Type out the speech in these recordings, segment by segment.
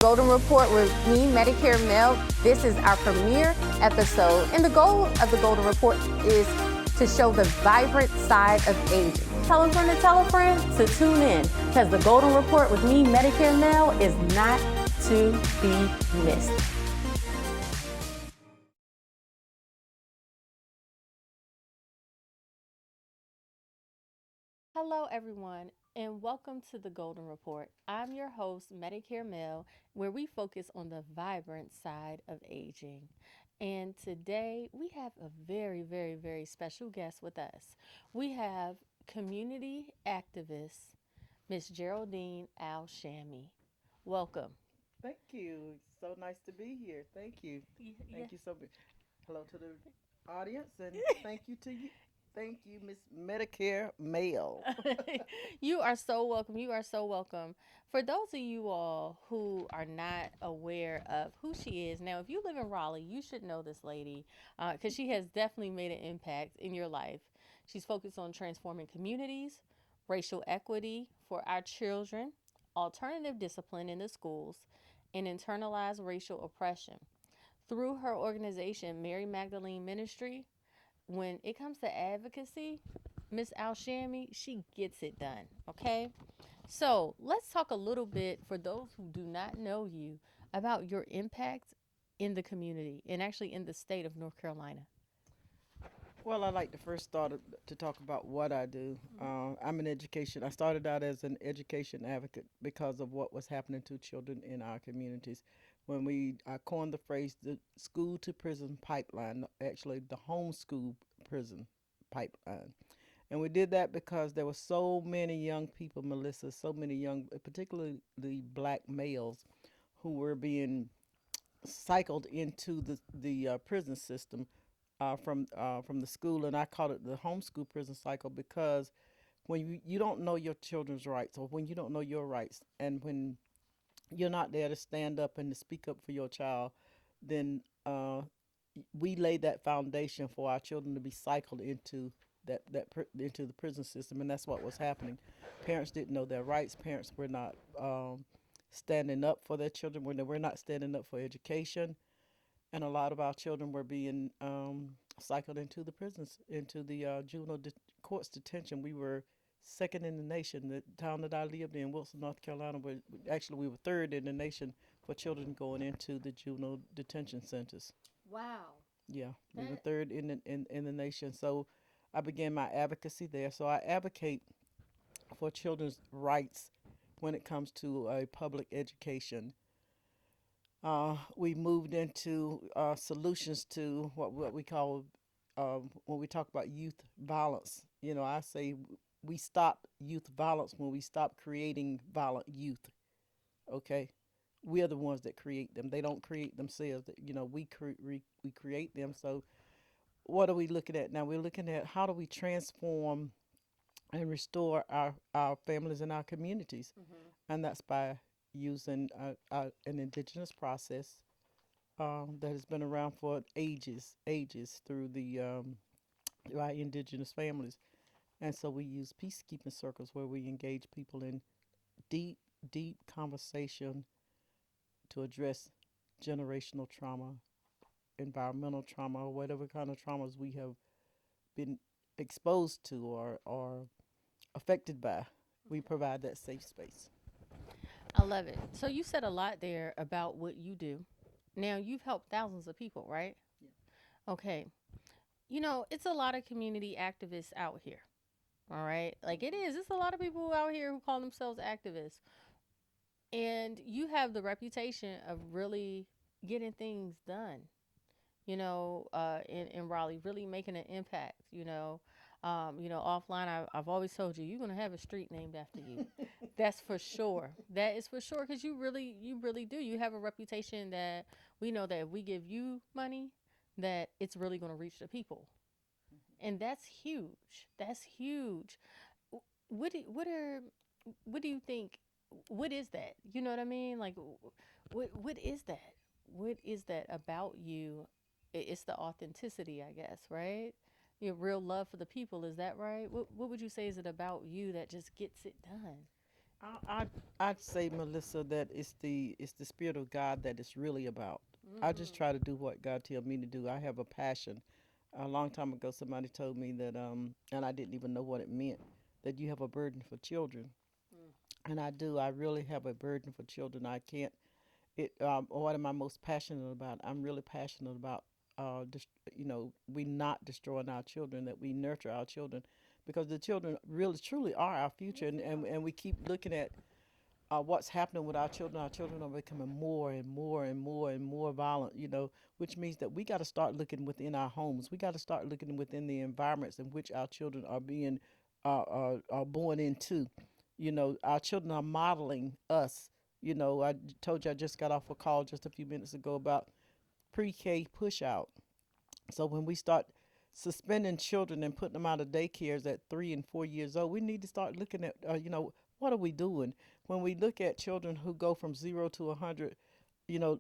Golden Report with me, Medicare Mel. This is our premiere episode, and the goal of the Golden Report is to show the vibrant side of aging. Tell a friend to tell a friend to tune in, because the Golden Report with me, Medicare Mel, is not to be missed. Hello, everyone, and welcome to the Golden Report. I'm your host, Medicare Mel, where we focus on the vibrant side of aging. And today we have a very special guest with us. We have community activist, Miss Geraldine Al-Shami. Welcome. Thank you. So nice to be here. Thank you. Yeah. Thank you so much. Hello to the audience, and thank you to you. Thank you, Miss Medicare Male. You are so welcome. You are so welcome. For those of you all who are not aware of who she is, now, if you live in Raleigh, you should know this lady because she has definitely made an impact in your life. She's focused on transforming communities, racial equity for our children, alternative discipline in the schools, and internalized racial oppression. Through her organization, Mary Magdalene Ministry, when it comes to advocacy, Miss Al-Shami, she gets it done. Okay? So let's talk a little bit, for those who do not know you, about your impact in the community and actually in the state of North Carolina. Well, I like to first start to talk about what I do. I'm an education. I started out as an education advocate because of what was happening to children in our communities. I coined the phrase the school to prison pipeline, actually the homeschool prison pipeline. And we did that because there were so many young people, Melissa, so many young, particularly the black males, who were being cycled into the prison system from the school, and I call it the homeschool prison cycle because when you don't know your children's rights, or when you don't know your rights, and when you're not there to stand up and to speak up for your child, then we laid that foundation for our children to be cycled into into the prison system, and that's what was happening. Parents didn't know their rights. Parents were not standing up for their children. When they were not standing up for education, and a lot of our children were being cycled into the prisons, into the courts detention. We were second in the nation. The town that I lived in, Wilson, North Carolina, actually we were third in the nation for children going into the juvenile detention centers. Wow. Yeah, we were That third in the nation. So I began my advocacy there. So I advocate for children's rights when it comes to a public education. We moved into solutions to what we call, when we talk about youth violence. I say we stop youth violence when we stop creating violent youth. Okay, we are the ones that create them. They don't create themselves. We create them. So what are we looking at now? We're looking at how do we transform and restore our families and our communities, and that's by using an indigenous process that has been around for ages through the by indigenous families. And so we use peacekeeping circles where we engage people in deep, deep conversation to address generational trauma, environmental trauma, or whatever kind of traumas we have been exposed to or affected by. We provide that safe space. I love it. So you said a lot there about what you do. Now, you've helped thousands of people, right? Okay. It's a lot of community activists out here. All right. Like it is. It's a lot of people out here who call themselves activists. And you have the reputation of really getting things done, in Raleigh, really making an impact, offline, I've always told you, you're going to have a street named after you. That's for sure. That is for sure. Because you really do. You have a reputation that we know that if we give you money, that it's really going to reach the people. And that's huge. That's huge. What do, what do you think? What is that? You know what I mean? Like, what is that? What is that about you? It's the authenticity, I guess, right? Your real love for the people. Is that right? What would you say is it about you that just gets it done? I I'd say, Melissa, that it's the spirit of God that it's really about. I just Mm-hmm. try to do what God tells me to do. I have a passion. A long time ago, somebody told me that, and I didn't even know what it meant, that you have a burden for children, and I do. I really have a burden for children. I can't. It. What am I most passionate about? I'm really passionate about. We not destroying our children. That we nurture our children, because the children really truly are our future, Yes, and they and, are. and we keep looking at what's happening with our children. Our children are becoming more and more and more and more violent, which means that we got to start looking within our homes. We got to start looking within the environments in which our children are being are born into. Our children are modeling us. I told you I just got off a call just a few minutes ago about pre-K push out. So when we start suspending children and putting them out of daycares at 3 and 4 years old, we need to start looking at, what are we doing? When we look at children who go from 0 to 100,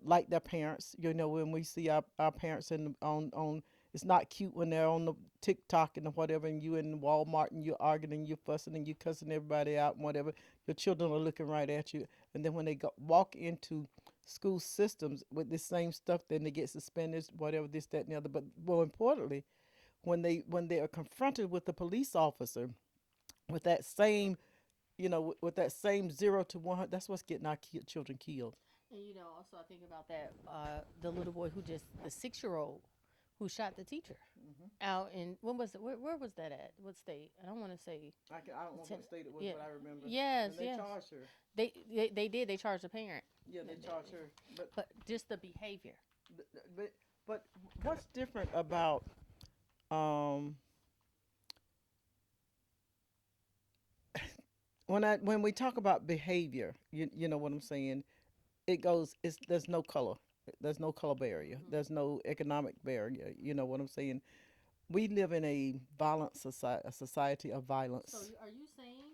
like their parents, when we see our parents on, it's not cute when they're on the TikTok and whatever, and you in Walmart and you're arguing and you're fussing and you're cussing everybody out and whatever. Your children are looking right at you, and then when they walk into school systems with this same stuff, then they get suspended, whatever, this, that, and the other. But more importantly, when they are confronted with a police officer with that same, with that same 0 to 100, that's what's getting our children killed. And also I think about that the little boy the 6-year-old who shot the teacher out in when was it? Where was that at? What state? I don't want to say. I don't know Ten, what state it was, yeah. but I remember. Yes. And they Yes. charged her. They did. They charged the parent. Yeah, they charged her. But But just the behavior. but but what's different about um when we talk about behavior, you know what I'm saying? It goes. There's no color. There's no color barrier. Hmm. There's no economic barrier. You know what I'm saying? We live in a violent society, a society of So violence. are you saying?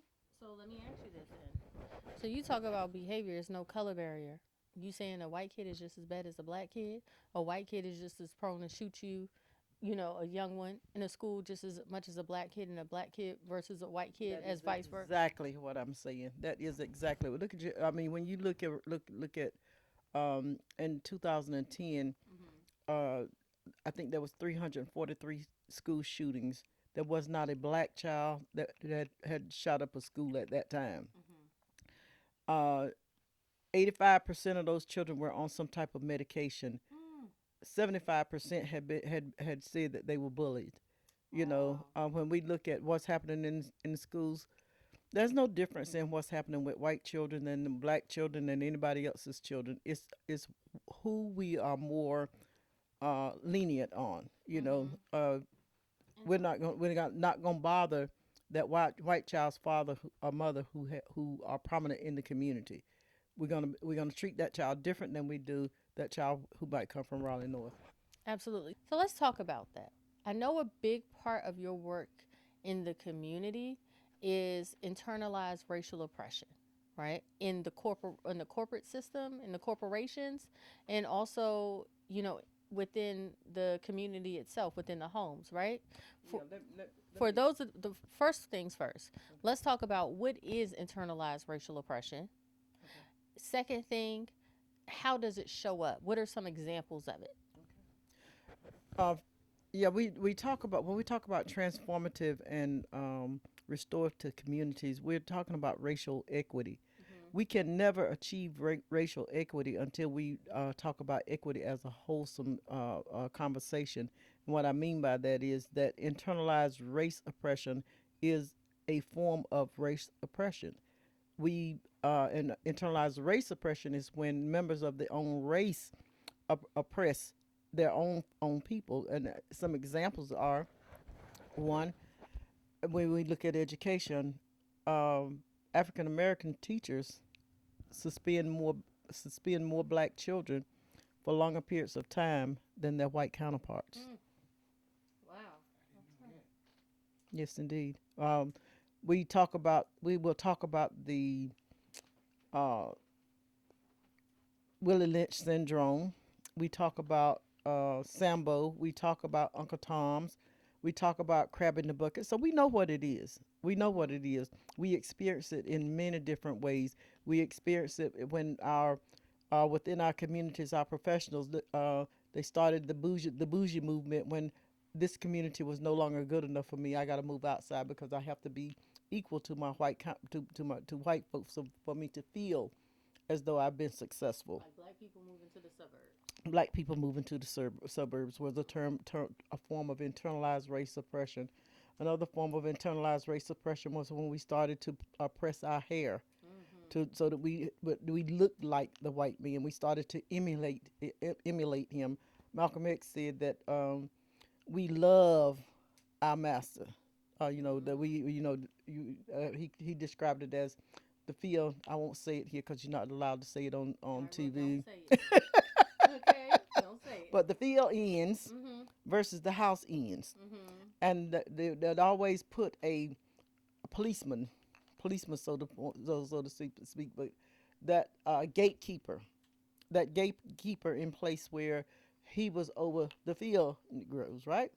So let me ask you this then. So you talk about behavior. There's no color barrier. You saying a white kid is just as bad as a black kid? A white kid is just as prone to shoot you, a young one in a school just as much as a black kid, and a black kid versus a white kid, That as is vice versa. exactly what I'm saying. That is exactly. Look at you. I mean, when you look at in 2010, Hmm. uh, I think there was 343 school shootings. There was not a black child that had shot up a school at that time. Hmm. Uh, 85% of those children were on some type of medication. Mm. 75% had said that they were bullied. Wow. When we look at what's happening in the schools, there's no difference in what's happening with white children and the black children and anybody else's children. It's who we are more lenient on. Hmm. And so, We're not gonna bother that white child's father or mother who are prominent in the community. We're gonna treat that child different than we do that child who might come from Raleigh North. absolutely. So let's talk about that. I know a big part of your work in the community is internalized racial oppression, right? In the corporate system, in the corporations, and also, within the community itself, within the homes, right? Yeah, For let for me. those the first things first, let's talk about what is internalized racial oppression. Okay. Second thing, how does it show up? What are some examples of it? Uh, yeah, we talk about when we talk about transformative and restorative communities, we're talking about racial equity. Hmm. We can never achieve racial equity until we talk about equity as a wholesome conversation. And what I mean by that is that internalized race oppression is a form of race oppression. And internalized race oppression is when members of their own race oppress their own people. And some examples are, one, when we look at education, um, African American teachers suspend more suspend more black children for longer periods of time than their white counterparts. Mm. Wow. Okay. Yes, indeed. We will talk about the uh, Willie Lynch syndrome. We talk about Sambo. We talk about Uncle Tom's. We talk about crab in the bucket. So we know what it is. We know what it is. We experience it in many different ways. We experience it when our within our communities, our professionals, they started the bougie movement when this community was no longer good enough for me. I got to move outside because I have to be equal to my to white folks, so for me to feel as though I've been successful. Like black people moving to the suburbs. Black people moving to the suburbs was a form of internalized race suppression. Another form of internalized race suppression was when we started to press our hair Mm-hmm. to so that we looked like the white man. We started to emulate him. Malcolm X said that we love our master. That we he described it as the field. I won't say it here because you're not allowed to say it All on right, well, don't TV. say it. Okay, don't say it. But the field ends Mm-hmm. versus the house ends, Mm-hmm. and they'd always put a policeman, so to speak, but that gatekeeper in place where he was over the field Negroes, right?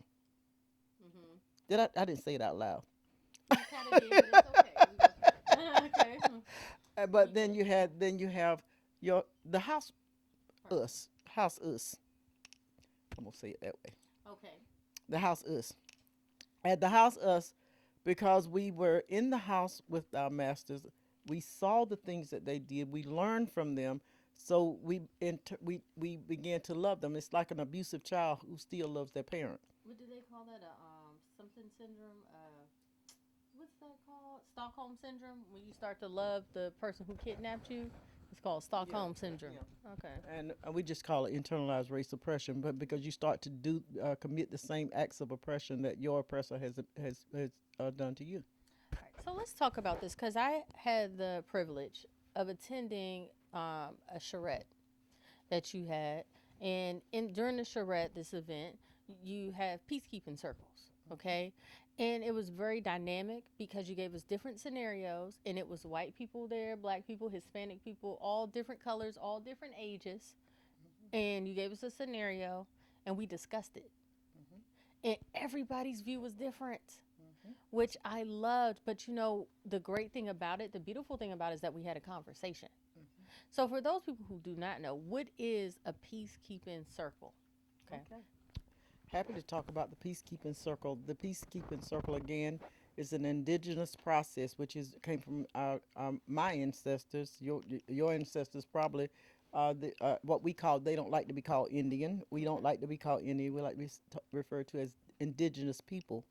Mm-hmm. Did I? I didn't say it out loud. You kind of did, but it's okay. Okay. But You good. then you have the house Person. us. I'm gonna say it that way. Okay. The house us. At the house us, because we were in the house with our masters, we saw the things that they did. We learned from them, so we began to love them. It's like an abusive child who still loves their parent. What do they call that? Something syndrome. What's that called? Stockholm syndrome. When you start to love the person who kidnapped you, it's called Yeah, Stockholm syndrome. yeah. Okay. And we just call it internalized race oppression, but because you start to commit the same acts of oppression that your oppressor has done to you. All right. So let's talk about this because I had the privilege of attending a charrette that you had, and during the charrette, this event, you have peacekeeping circles, okay, and it was very dynamic because you gave us different scenarios, and it was white people there, black people, Hispanic people, all different colors, all different ages, and you gave us a scenario, and we discussed it, and everybody's view was different, which I loved. But the great thing about it, the beautiful thing about it is that we had a conversation. So for those people who do not know, what is a peacekeeping circle? Okay. Okay. Happy to talk about the peacekeeping circle. The peacekeeping circle again is an indigenous process, which came from my ancestors. Your ancestors probably. What we call, they don't like to be called Indian. We don't like to be called Indian. We like to be referred to as indigenous people.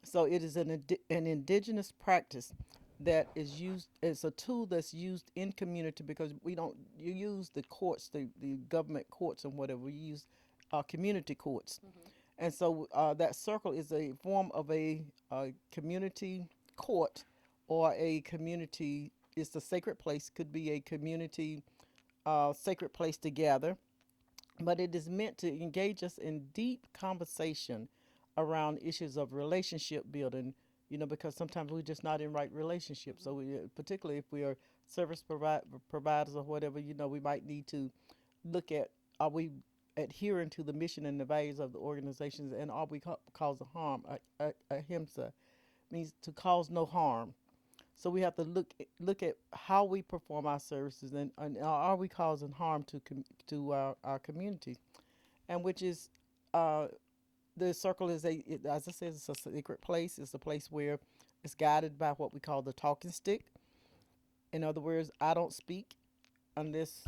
So it is an indigenous practice that is used. It's a tool that's used in community because we don't you use the courts, the government courts and whatever. We use community courts, and so that circle is a form of a community court or a community. It's a sacred place. Could be a community sacred place to gather, but it is meant to engage us in deep conversation around issues of relationship building. Because sometimes we're just not in right relationships. So particularly if we are providers or whatever, we might need to look at, are we adhering to the mission and the values of the organizations, and are we causing harm? Ahimsa means to cause no harm. So we have to look at how we perform our services, and are we causing harm to our community, and which is the circle is as I said, it's a secret place. It's a place where it's guided by what we call the talking stick. In other words, I don't speak unless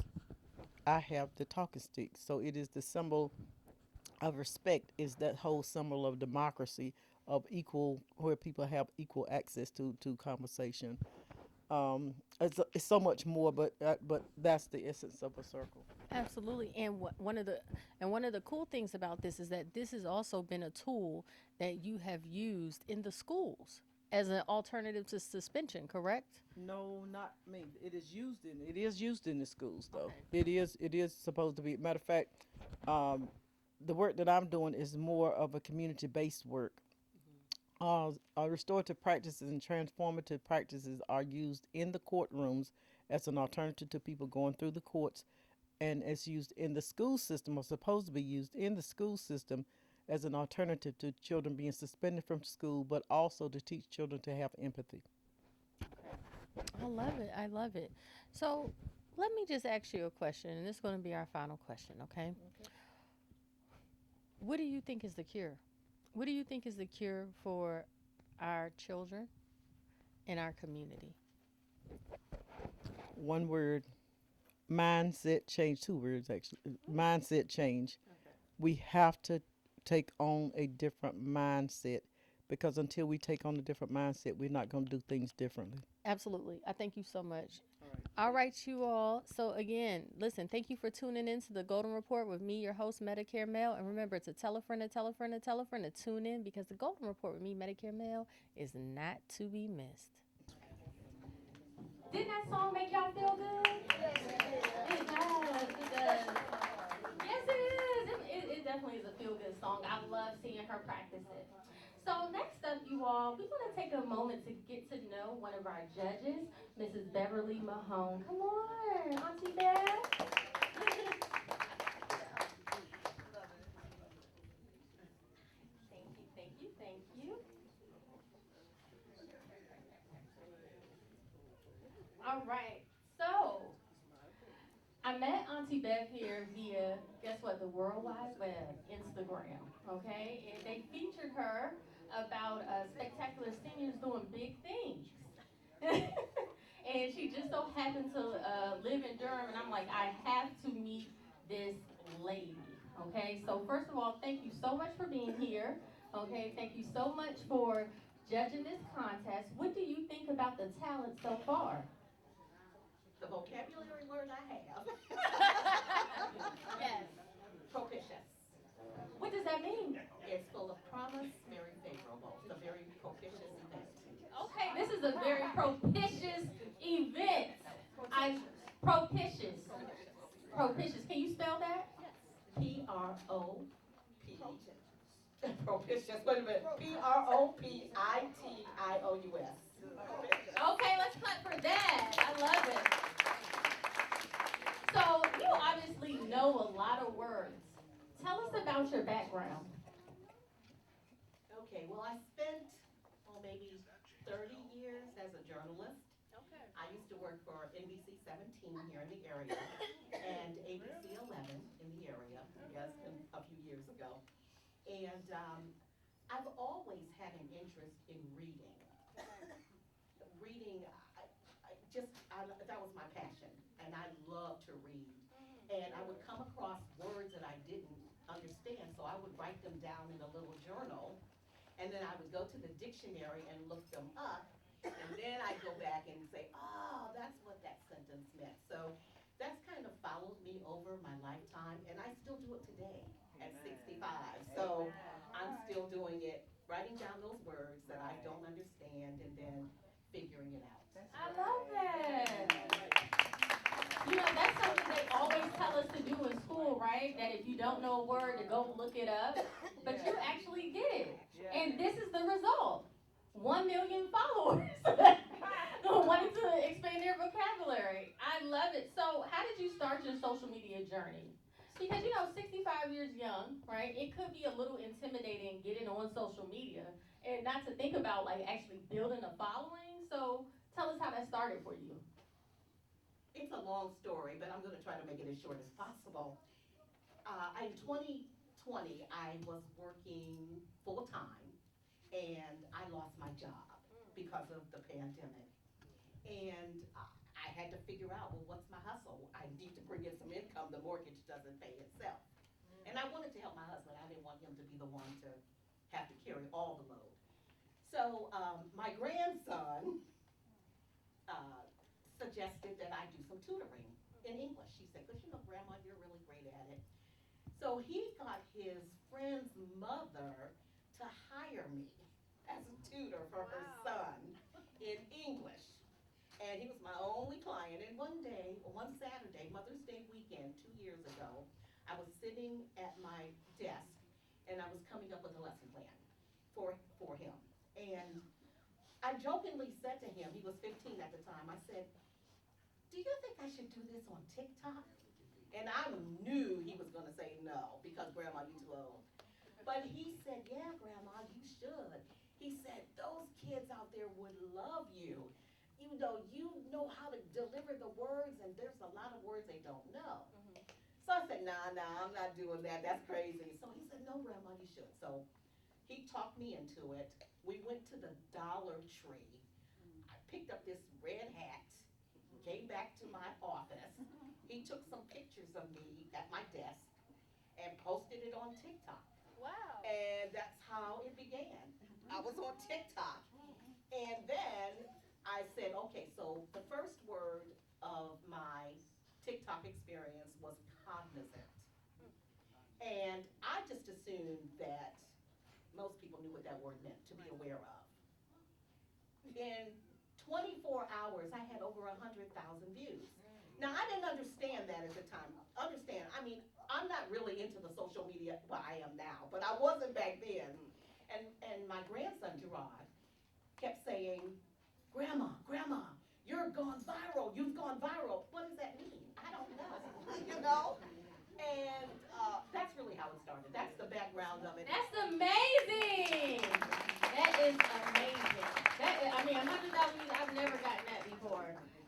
I have the talking stick. So it is the symbol of respect. Is that whole symbol of democracy, of equal, where people have equal access to conversation. It's so much more, but that's the essence of a circle. Absolutely. And one of the cool things about this is that this has also been a tool that you have used in the schools as an alternative to suspension, correct? No, not me. It is used in the schools though. Okay. It is supposed to be. Matter of fact, um, the work that I'm doing is more of a community based work. Restorative practices and transformative practices are used in the courtrooms as an alternative to people going through the courts, and it's used in the school system, or supposed to be used in the school system as an alternative to children being suspended from school, but also to teach children to have empathy. I love it. I love it. So let me just ask you a question, and this is going to be our final question, okay? What do you think is the cure? What do you think is the cure for our children in our community? One word: mindset change. Two words, actually. Mindset change. We have to take on a different mindset, because until we take on a different mindset, we're not going to do things differently. Absolutely. I thank you so much. All right, you all. So again, listen, thank you for tuning in to the Golden Report with me, your host, Medicare Male. And remember to tell a friend to tell a friend to tell a friend to tune in, because the Golden Report with me, Medicare Male, is not to be missed. Didn't that song make y'all feel good? It does. It does. Yes, it is. It definitely is a feel good song. I love seeing her practice it. So, next up, you all, we want to take a moment to get to know one of our judges, Mrs. Beverly Mahone. Come on, Auntie Bev. Thank you, thank you, thank you. All right. So, I met Auntie Bev here via, guess what, the World Wide Web, Instagram, okay? And they featured her about spectacular seniors doing big things. And she just so happened to live in Durham, and I'm like, I have to meet this lady, okay? So first of all, thank you so much for being here, okay? Thank you so much for judging this contest. What do you think about the talent so far? The vocabulary word I have. Yes. Propitious. What does that mean? It's full of promise, very favorable. It's a very propitious event. Okay, this is a very propitious event. I propitious. Propitious. Can you spell that? P-R-O-P. Propitious. Wait a minute. Propitious. Okay, let's clap for that. I love it. So you obviously know a lot of words. Tell us about your background. Okay, well, I spent, maybe 30 years as a journalist. I used to work for NBC 17 here in the area and ABC 11 in the area, yes, a few years ago. And I've always had an interest in reading. Reading, that was my passion, and I love to read. And I would come across words that I didn't understand, so I would write them down in a little journal, and then I would go to the dictionary and look them up, and then I'd go back and say, oh, that's what that sentence meant. So that's kind of followed me over my lifetime, and I still do it today at 65. So I'm still doing it, writing down those words that I don't understand, and then figuring it out. I love that. You know, that's something they always tell us to do in school, right? That if you don't know a word, to go look it up. But you actually did it. And this is the result. 1 million followers wanting to expand their vocabulary. I love it. So how did you start your social media journey? Because, 65 years young, right? It could be a little intimidating getting on social media and not to think about like actually building a following. So tell us how that started for you. It's a long story, but I'm going to try to make it as short as possible. In 2020, I was working full time, and I lost my job because of the pandemic. And I had to figure out, well, what's my hustle? I need to bring in some income. The mortgage doesn't pay itself. And I wanted to help my husband. I didn't want him to be the one to have to carry all the load. So my grandson suggested that I do some tutoring in English. She said, because Grandma, you're really great at it. So he got his friend's mother to hire me as a tutor for her son in English. And he was my only client. And one Saturday, Mother's Day weekend, 2 years ago, I was sitting at my desk and I was coming up with a lesson plan for him. And I jokingly said to him, he was 15 at the time, I said, do you think I should do this on TikTok? And I knew he was going to say no, because Grandma, you too old. But he said, yeah, Grandma, you should. He said, those kids out there would love you. You know how to deliver the words, and there's a lot of words they don't know. So I said, nah, I'm not doing that. That's crazy. So he said, no, Grandma, you should. So he talked me into it. We went to the Dollar Tree. I picked up this red hat, came back to my office. He took some pictures of me at my desk and posted it on TikTok. Wow. And that's how it began. I was on TikTok. And then I said, okay, so the first word of my TikTok experience was cognizant. And I just assumed that most people knew what that word meant, to be aware of. In 24 hours, I had over 100,000 views. Now, I didn't understand that at the time. I'm not really into the social media, well, I am now, but I wasn't back then. And my grandson, Gerard, kept saying, Grandma, you've gone viral. What does that mean? I don't know, you know? And that's really how it started. That's the background of it. That's amazing. That is amazing. 100,000 views, I've never gotten that before.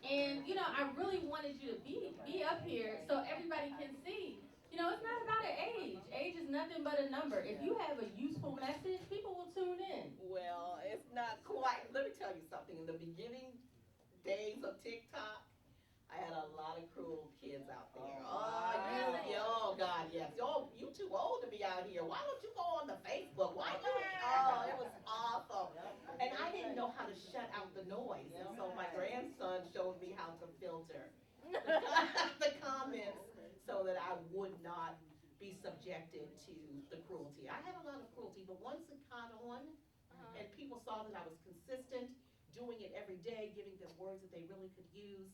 And, I really wanted you to be up here so everybody can see. It's not about an age. Age is nothing but a number. If you have a useful message, people will tune in. Well, it's not quite. Let me tell you something. In the beginning days of TikTok, I had a lot of cruel kids out there. Oh God, yes. You too old to be out here. Why don't you go on the Facebook? Why you? Oh, it was awful. And I didn't know how to shut out the noise. And so my grandson showed me how to filter the comments so that I would not be subjected to the cruelty. I had a lot of cruelty, but once it caught on and people saw that I was consistent, doing it every day, giving them words that they really could use,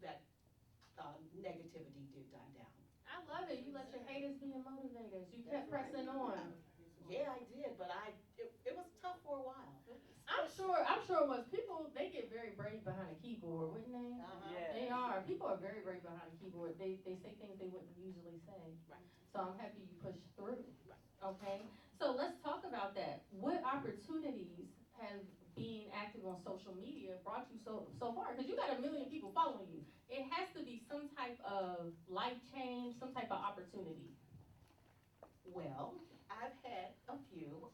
that negativity did die down. I love it. You let your haters be your motivators. You kept pressing on. Yeah, I did, but it was tough for a while. I'm sure it was. People, they get very brave behind a keyboard, wouldn't they? Yeah. They are. People are very brave behind a keyboard. They say things they wouldn't usually say. Right. So I'm happy you pushed through. Okay. So let's talk about that. What opportunities have being active on social media brought you so far? Because you got 1 million people following you. It has to be some type of life change, some type of opportunity. Well, I've had a few.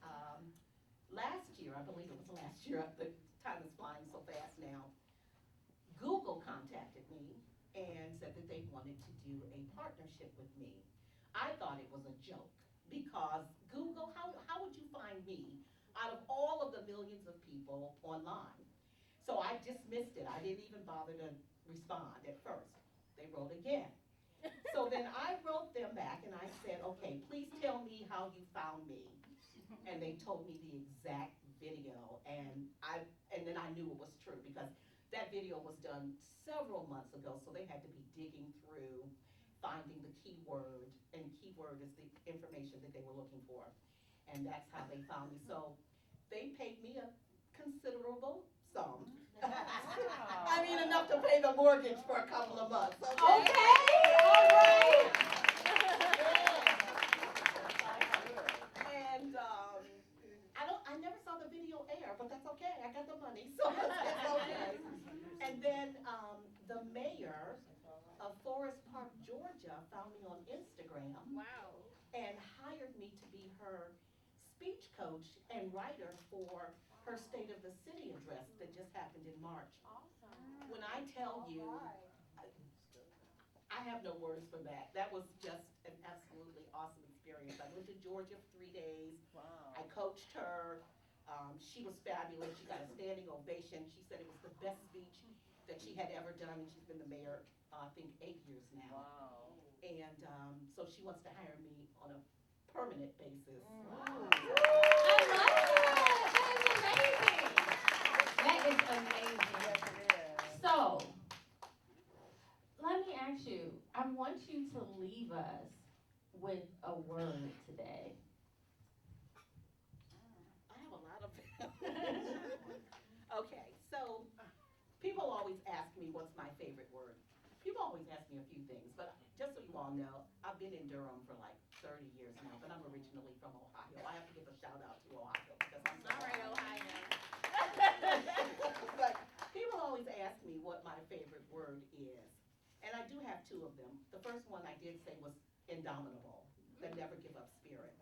Last year, I believe it was last year, the time is flying so fast now, Google contacted me and said that they wanted to do a partnership with me. I thought it was a joke because Google, how would you find me out of all of the millions of people online? So I dismissed it. I didn't even bother to respond at first. They wrote again. So then I wrote them back and I said, okay, please tell me how you found me. And they told me the exact video, and then I knew it was true because that video was done several months ago, so they had to be digging through, finding the keyword, and keyword is the information that they were looking for, and that's how they found me. So they paid me a considerable sum. Enough to pay the mortgage for a couple of months. Okay, all right. And I never saw the video air, but that's okay. I got the money, so it's okay. And then the mayor of Forest Park, Georgia, found me on Instagram. Wow. And hired me to be her speech coach and writer for her State of the City address that just happened in March. Awesome. When I tell you, I have no words for that. That was just an absolutely awesome experience. I went to Georgia for 3 days. Wow. I coached her. She was fabulous. She got a standing ovation. She said it was the best speech that she had ever done, and she's been the mayor, I think, 8 years now. Wow. And so she wants to hire me on a permanent basis. I love that. That is amazing. That is amazing. So, let me ask you, I want you to leave us with a word today. I have a lot of them. Okay, so people always ask me what's my favorite word. People always ask me a few things, but just so you all know, I've been in Durham for like 30 years now, but I'm originally from Ohio. I have to give a shout out to Ohio because I'm All right, Ohio. But people always ask me what my favorite word is, and I do have two of them. The first one I did say was indomitable, the never give up spirit.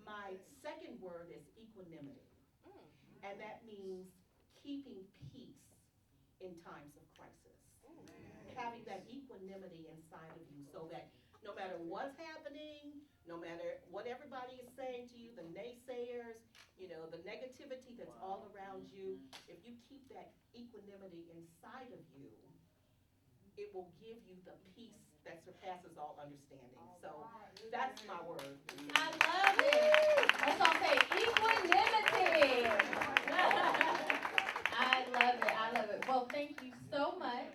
My second word is equanimity, and that means keeping peace in times of crisis. Having that equanimity inside of you so that no matter what's happening, no matter what everybody is saying to you, the naysayers, the negativity that's all around you, if you keep that equanimity inside of you, it will give you the peace that surpasses all understanding. So that's my word. I love it. Let's all say equanimity. I love it. I love it. Well, thank you so much.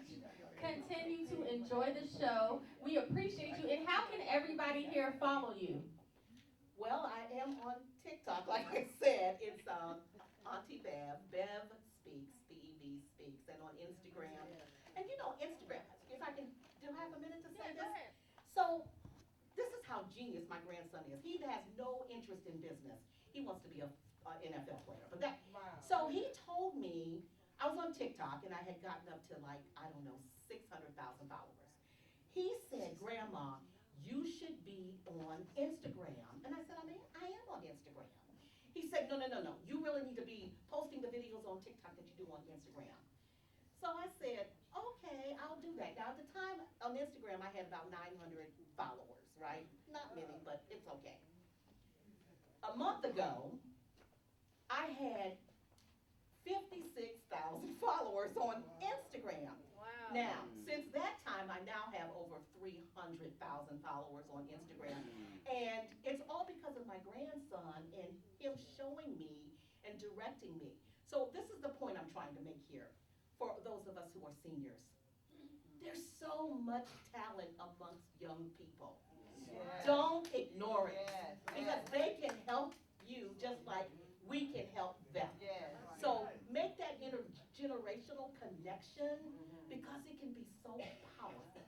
Continue to enjoy the show. We appreciate you. And how can everybody here follow you? Well, I am on TikTok, like I said. It's Auntie Bev. Bev Speaks, B-E-V Speaks, and on Instagram. And Instagram, if I can do half a minute to say this. So this is how genius my grandson is. He has no interest in business. He wants to be a NFL player. So he told me, I was on TikTok and I had gotten up to 600,000 followers. He said, Grandma, you should be on Instagram. And I said, I am on Instagram. He said, no. You really need to be posting the videos on TikTok that you do on Instagram. So I said, okay, I'll do that. Now, at the time on Instagram, I had about 900 followers, right? Not many, but it's okay. A month ago, I had 56,000 followers on Instagram. Wow. Now, since that time, I now have over 300,000 followers on Instagram. And it's all because of my grandson and him showing me and directing me. So this is the point I'm trying to make here for those of us who are seniors. There's so much talent amongst young people. Yes. Don't ignore it. Yes. Because they can help you just like we can help them. Yes. So make that intergenerational connection because it can be so powerful.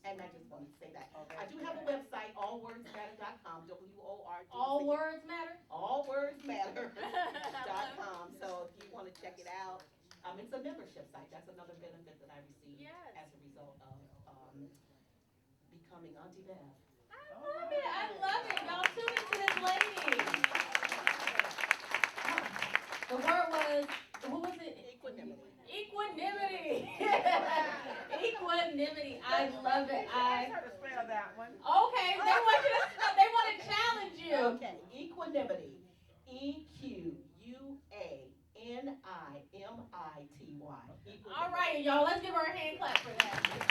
And I just wanted to say that. I do have a website, allwordsmatter.com, W-O-R-D. All words matter? Allwordsmatter.com. So if you want to check it out, it's a membership site. That's another benefit that I received as a result of becoming Auntie Bev. I love it. Y'all tune into this lady. The word was, what was it? Equanimity. Equanimity. Equanimity. I love it. I heard to spell that one. Okay, they want to challenge you. Okay, equanimity. EQUANIMITY. All right, y'all, let's give her a hand clap for that.